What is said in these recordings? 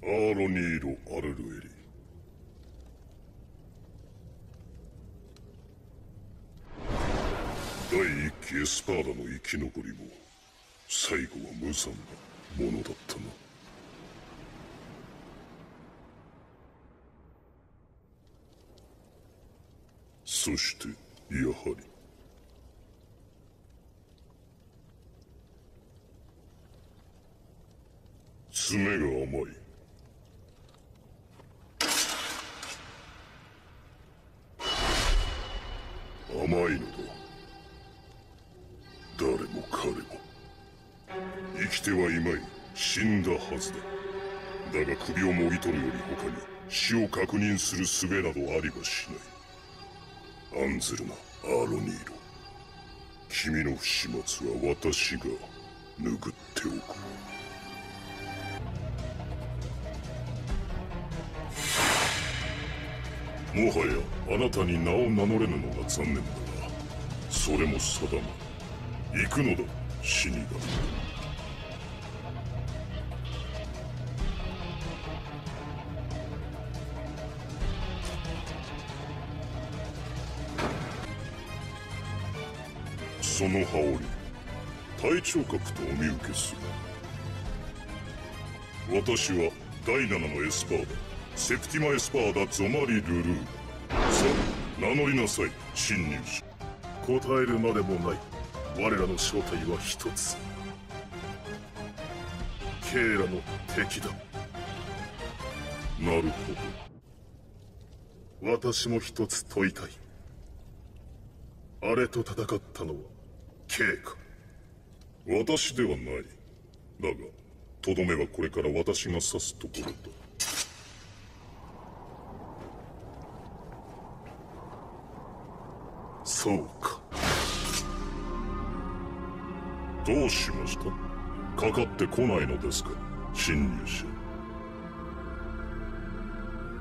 アーロニーロ・アルルエリ。第一期エスパーダの生き残りも最後は無残なものだったな。そしてやはり爪が甘い。甘いのだ。誰も彼も生きてはいまい。死んだはずだ。だが首をもぎ取るより他に死を確認する術などありはしない。案ずるな、アーロニーロ。君の不始末は私が拭っておく。もはやあなたに名を名乗れぬのが残念だが、それも定め。行くのだ、死神。その羽織、隊長格とお見受けする。私は第7のエスパーダ、セプティマエスパーダ・ゾマリ・ルルー。さあ、名乗りなさい、侵入者。答えるまでもない。我らの正体は一つ。ケイラの敵だ。なるほど。私も一つ問いたい。あれと戦ったのはケイか。私ではない。だがとどめはこれから私が指すところだ。そうか。どうしました？かかってこないのですか、侵入者。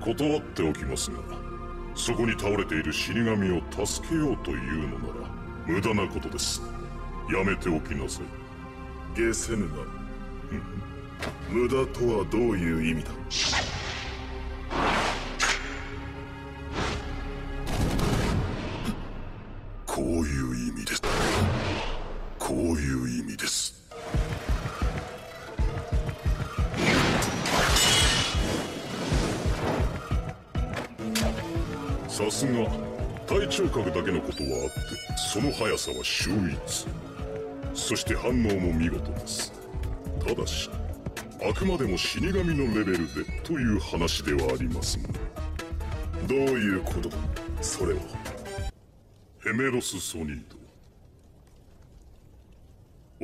断っておきますが、そこに倒れている死神を助けようというのなら無駄なことです。やめておきなさい。ゲセヌナ。無駄とはどういう意味だ？こういう意味です。こういう意味です。さすが隊長格だけのことはあってその速さは秀逸。そして反応も見事です。ただしあくまでも死神のレベルでという話ではありますが。どういうことだそれは。ヘメロス・ソニード。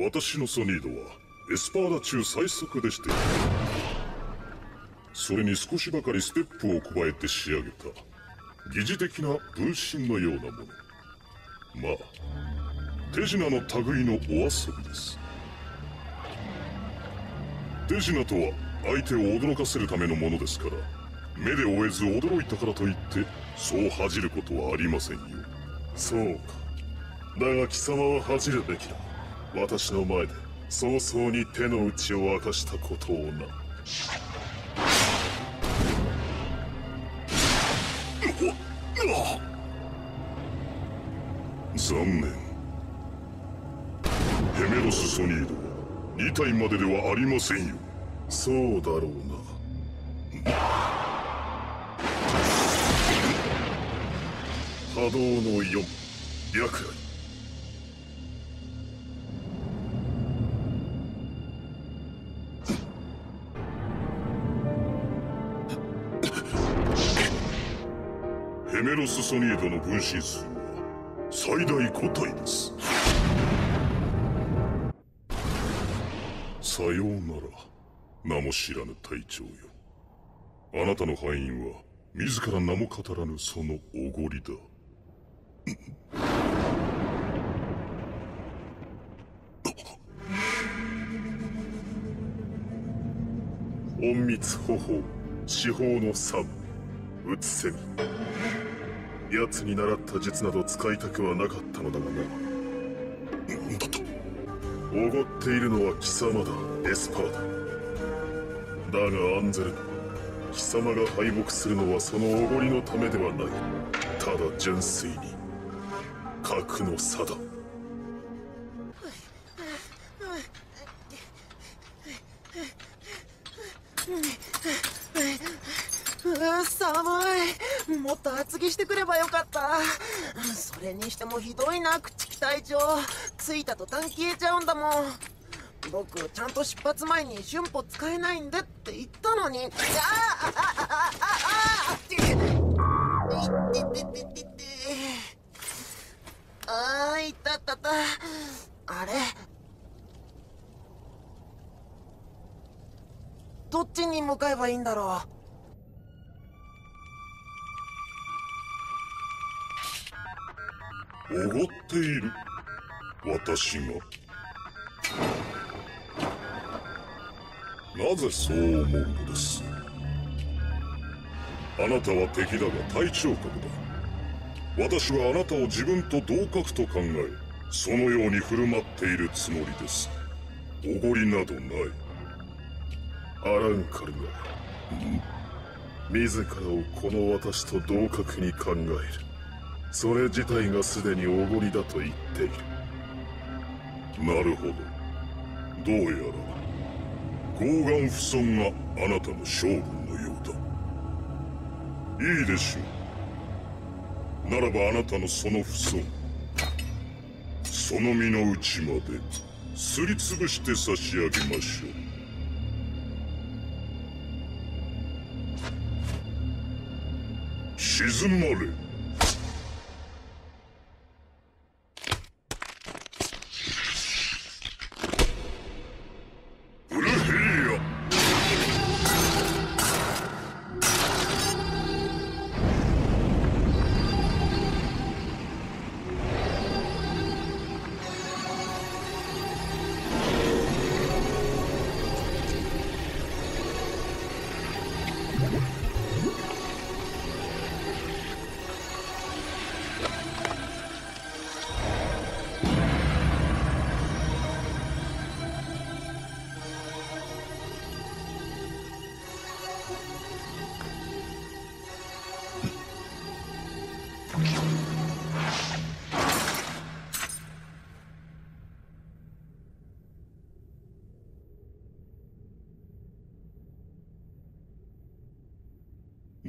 私のソニードはエスパーダ中最速でして、それに少しばかりステップを加えて仕上げた疑似的な分身のようなもの。まあ手品の類のお遊びです。手品とは相手を驚かせるためのものですから、目で追えず驚いたからといってそう恥じることはありませんよ。そうか。だが貴様は恥じるべきだ。私の前で早々に手の内を明かしたことをな。残念。ヘメロス・ソニードは2体までではありませんよ。そうだろうな。波動の4、白雷。ヘメロス・ソニードの分身数は最大5体です。さようなら、名も知らぬ隊長よ。あなたの敗因は自ら名も語らぬそのおごりだ。隠密歩法、司法の3、うつせみ。奴に習った術など使いたくはなかったのだがな。なんだと？おごっているのは貴様だ、エスパーだ。だがアンゼル、貴様が敗北するのはそのおごりのためではない。ただ純粋に格の差だ。寒い。もっと厚着してくればよかった。それにしてもひどいな、朽木隊長。着いた途端消えちゃうんだもん。僕ちゃんと出発前に瞬歩使えないんでって言ったのに。いたたた。あれ、どっちに向かえばいいんだろう。おごっている私が。なぜそう思うのです？あなたは敵だが隊長格だ。私はあなたを自分と同格と考え、そのように振る舞っているつもりです。おごりなどない。アランカルが自らをこの私と同格に考える。それ自体がすでにおごりだと言っている。なるほど。どうやら傲岸不尊があなたの性分のようだ。いいでしょう。ならばあなたのその不尊、その身の内まですりつぶして差し上げましょう。静まれ。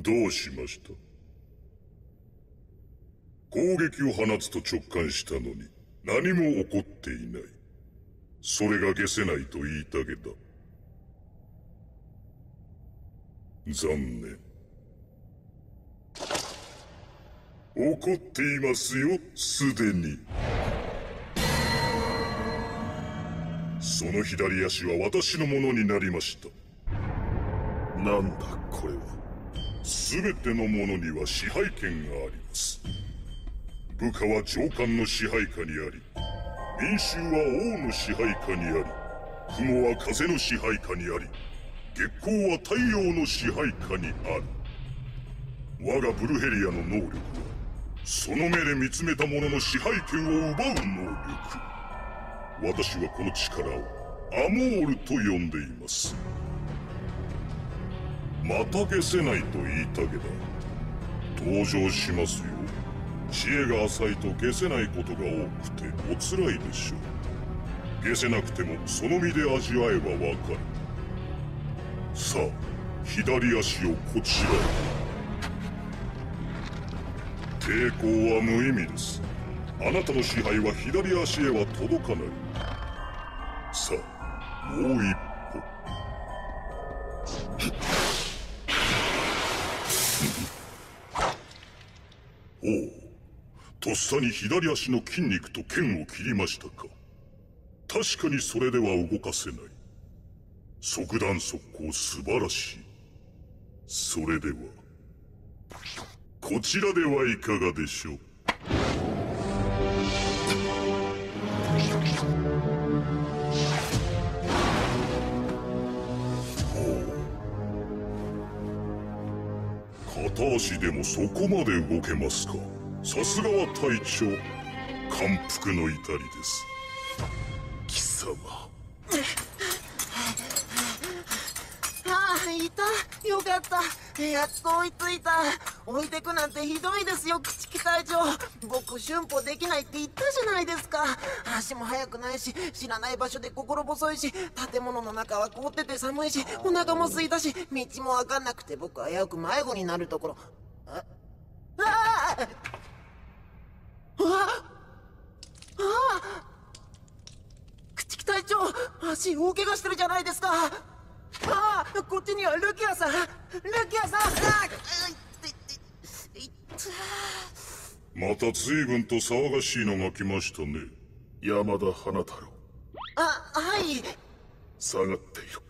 どうしました？攻撃を放つと直感したのに何も起こっていない。それが解せないと言いたげだ。残念。怒っていますよ、すでに。その左足は私のものになりました。なんだこれは。全てのものには支配権があります。部下は上官の支配下にあり、民衆は王の支配下にあり、雲は風の支配下にあり、月光は太陽の支配下にある。我がブルヘリアの能力は、その目で見つめた者の支配権を奪う能力。私はこの力をアモールと呼んでいます。また消せないと言いたげだ。登場しますよ。知恵が浅いと消せないことが多くておつらいでしょう。消せなくてもその身で味わえばわかる。さあ、左足をこちらへ。抵抗は無意味です。あなたの支配は左足へは届かない。さあ、もう一歩。おう、とっさに左足の筋肉と腱を切りましたか。確かにそれでは動かせない。即断速攻素晴らしい。それではこちらではいかがでしょう。片足でもそこまで動けますか。さすがは隊長。感服の至りです。貴様。あいた。よかった。やっと追いついた。置いてくなんてひどいですよ、朽木隊長。僕瞬歩できないって言ったじゃないですか。足も速くないし、知らない場所で心細いし、建物の中は凍ってて寒いし、お腹も空いたし、道もわかんなくて僕は危うく迷子になるところ。あああああ、朽木隊長、足大怪我してるじゃないですか。ああ、こっちにはルキアさん。ルキアさん。また随分と騒がしいのが来ましたね。山田花太郎、あ、はい。下がっていろ。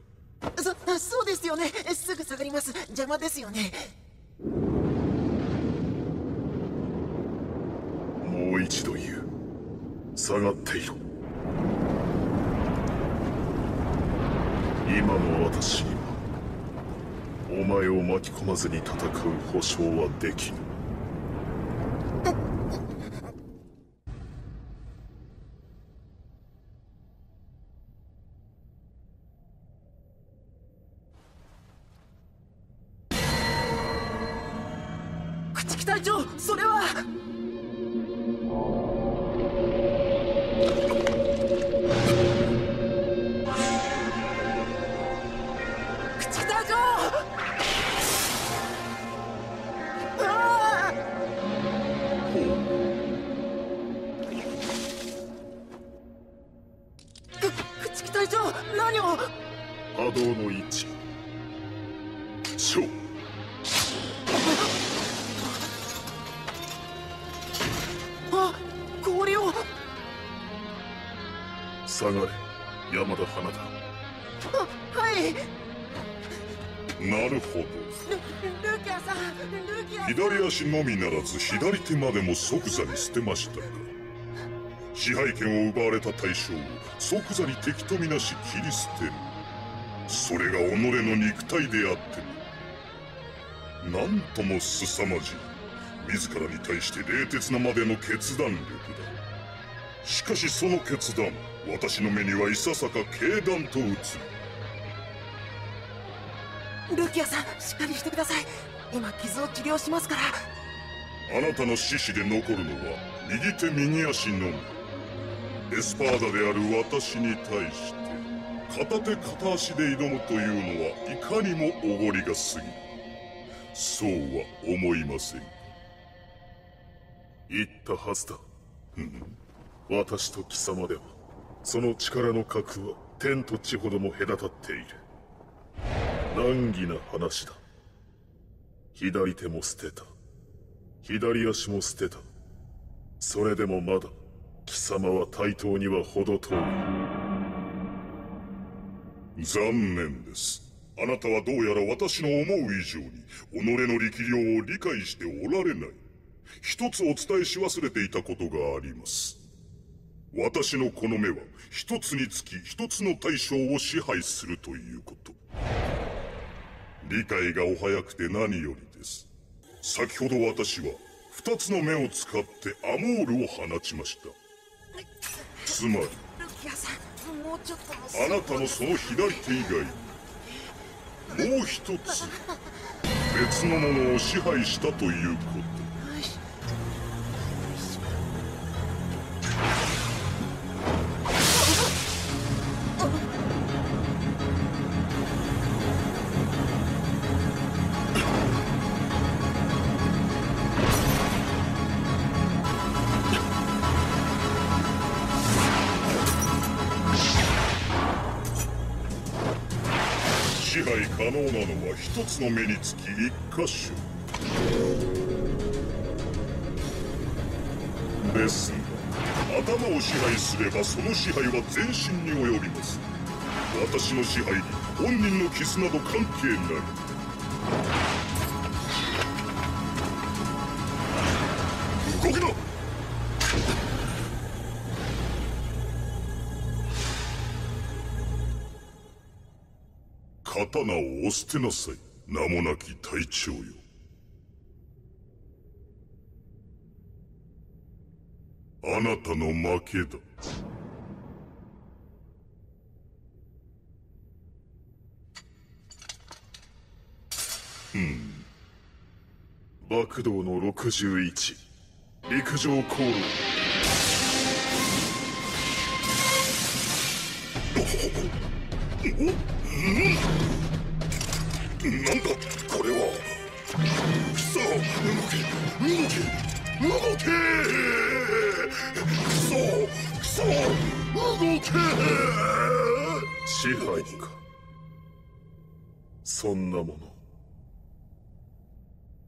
そうですよね。すぐ下がります。邪魔ですよね。もう一度言う。下がっていろ。今の私にはお前を巻き込まずに戦う保証はできぬ。朽木隊長、それは。朽木隊長、何を。波動の位置超。あ、氷を。下がれ、山田花太郎。はい。なるほど。ルキアさん、ルキアさん。左足のみならず左手までも即座に捨てましたか。支配権を奪われた大将を即座に敵とみなし切り捨てる。それが己の肉体であっても、なんとも凄まじい自らに対して冷徹なまでの決断力だ。しかしその決断、私の目にはいささか軽断と映る。ルキアさん、しっかりしてください。今傷を治療しますから。あなたの獅子で残るのは右手右足のみ。エスパーダである私に対して片手片足で挑むというのはいかにもおごりが過ぎる。そうは思いませんか。言ったはずだ。私と貴様ではその力の格は天と地ほども隔たっている。難儀な話だ。左手も捨てた、左足も捨てた。それでもまだ貴様は対等には程遠い。残念です。あなたはどうやら私の思う以上に己の力量を理解しておられない。一つお伝えし忘れていたことがあります。私のこの目は一つにつき一つの対象を支配するということ。理解がお早くて何よりです。先ほど私は二つの目を使ってアモールを放ちました。つまりルキアさん、もうちょっとあなたのその左手以外にもう一つ別のものを支配したということ。支配可能なのは一つの目につき一箇所ですが、頭を支配すればその支配は全身に及びます。私の支配に本人の傷など関係ない。動くな。刀をお捨てなさい、名もなき隊長よ。あなたの負けだ。爆道の61陸上航路。なんだこれは。くそ、動けくそ動け。支配か。そんなも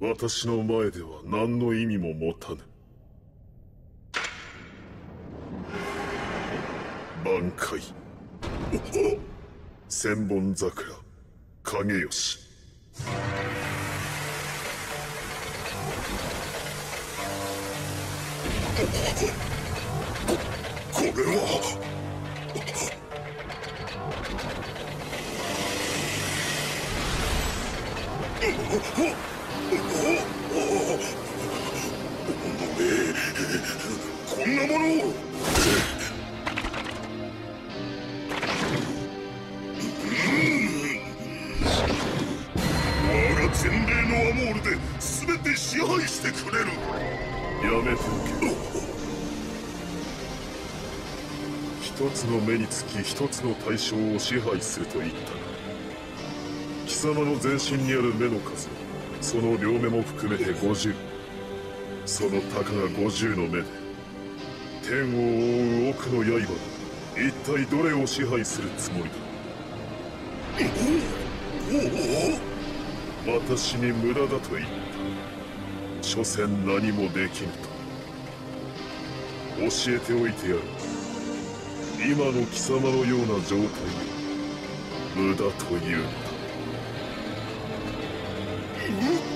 の私の前では何の意味も持たぬ。挽回千本桜影吉。これは。こんなものを。我が前例のアモールで全て支配してくれる。やめておけ。一つの目につき一つの対象を支配すると言ったが、貴様の全身にある目の数はその両目も含めて50。そのたかが50の目で天を覆う奥の刃が一体どれを支配するつもりだ。私に無駄だと言った。所詮何もできぬと教えておいてやる。今の貴様のような状態を無駄というのだ。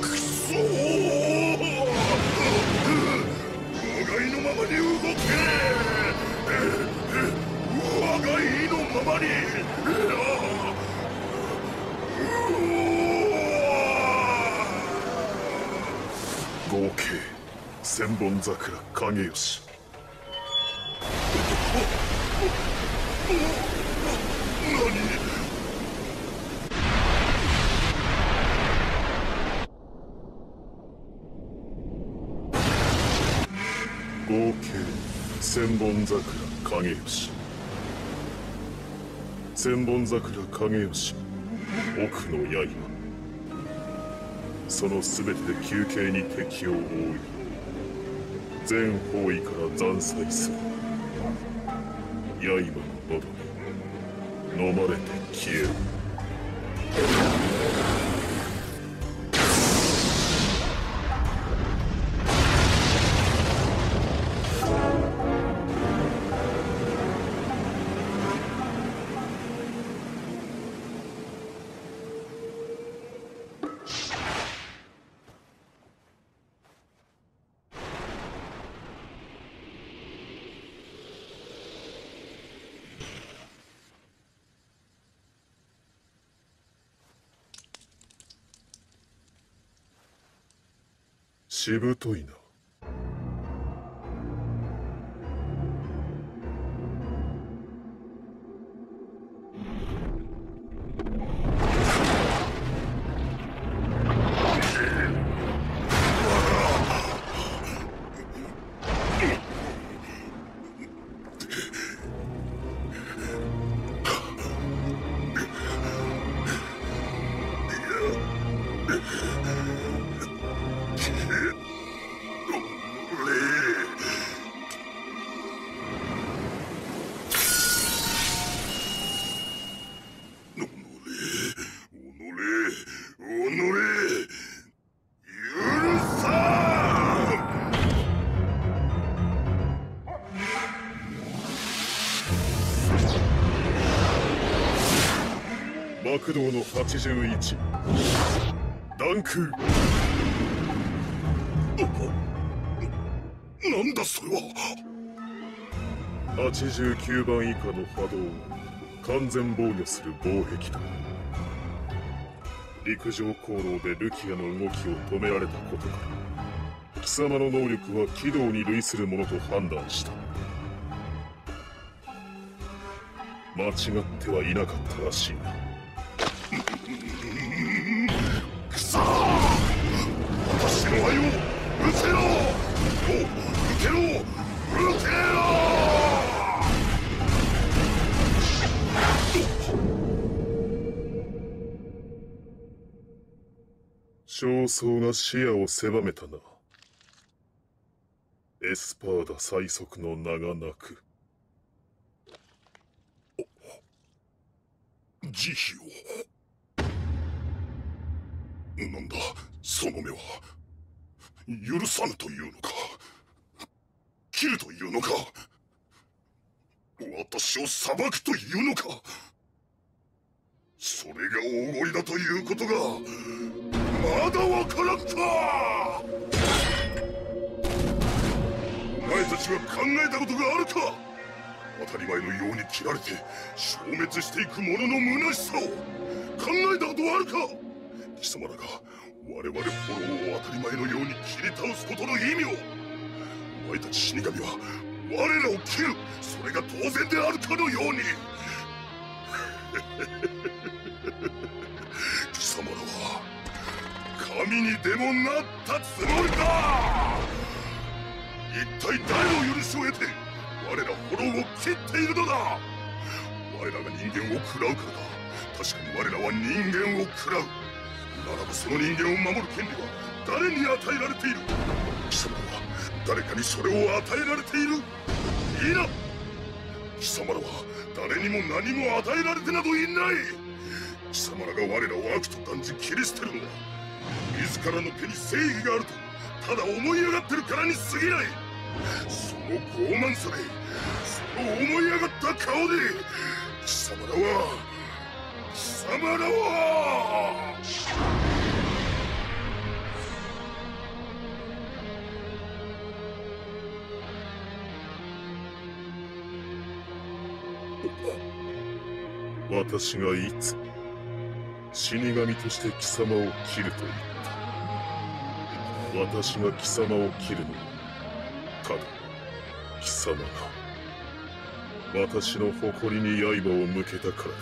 くそー。我が意のままに動け。我が意のままに。合計千本桜影吉。合計千本桜影吉。千本桜影吉奥の刃。その全てで球形に敵を覆い全方位から惨殺する。刃の喉に飲まれて消える。しぶといな。爆道の81ダンク。なんだそれは。89番以下の波動を完全防御する防壁だ。陸上航路でルキアの動きを止められたことから貴様の能力は軌道に類するものと判断した。間違ってはいなかったらしいな。くそさ私の愛を撃てろ。撃てろ。撃てろ。焦燥が視野を狭めたな。エスパーダ最速の名がなく。慈悲を。なんだその目は。許さぬというのか。切るというのか。私を裁くというのか。それが大声だということがまだわからんか。お前たちは考えたことがあるか。当たり前のように切られて消滅していく者の虚しさを考えたことはあるか。貴様らが我々フォローを当たり前のように切り倒すことの意味を。お前たち死神は我らを切る、それが当然であるかのように。貴様らは神にでもなったつもりか。一体誰の許しを得て我らフォローを切っているのだ。我らが人間を食らうからだ。確かに我らは人間を食らう。ならばその人間を守る権利は誰に与えられている。貴様らは誰かにそれを与えられている。いいな。貴様らは誰にも何も与えられてなどいない。貴様らが我らを悪と断じ切り捨てるのは自らの手に正義があるとただ思い上がってるからに過ぎない。その傲慢さで、その思い上がった顔で貴様らは私がいつ死神として貴様を切ると言った。私が貴様を切るのはただ貴様が私の誇りに刃を向けたからだ。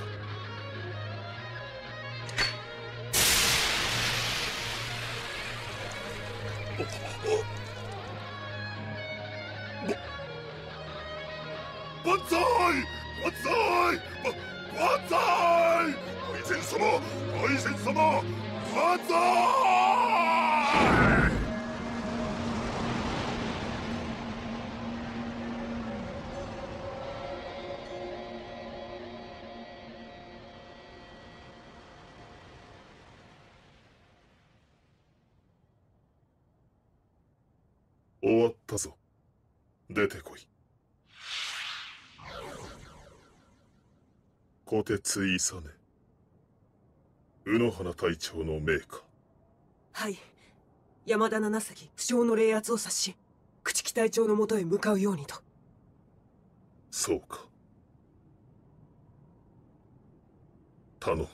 万歳！万歳！万歳！大前様！大前様！万歳！終わったぞ。出てこい。虎鉄イサネ、卯の花隊長の命か。はい。山田七崎負傷の冷圧を察し、朽木隊長のもとへ向かうようにと。そうか。頼む。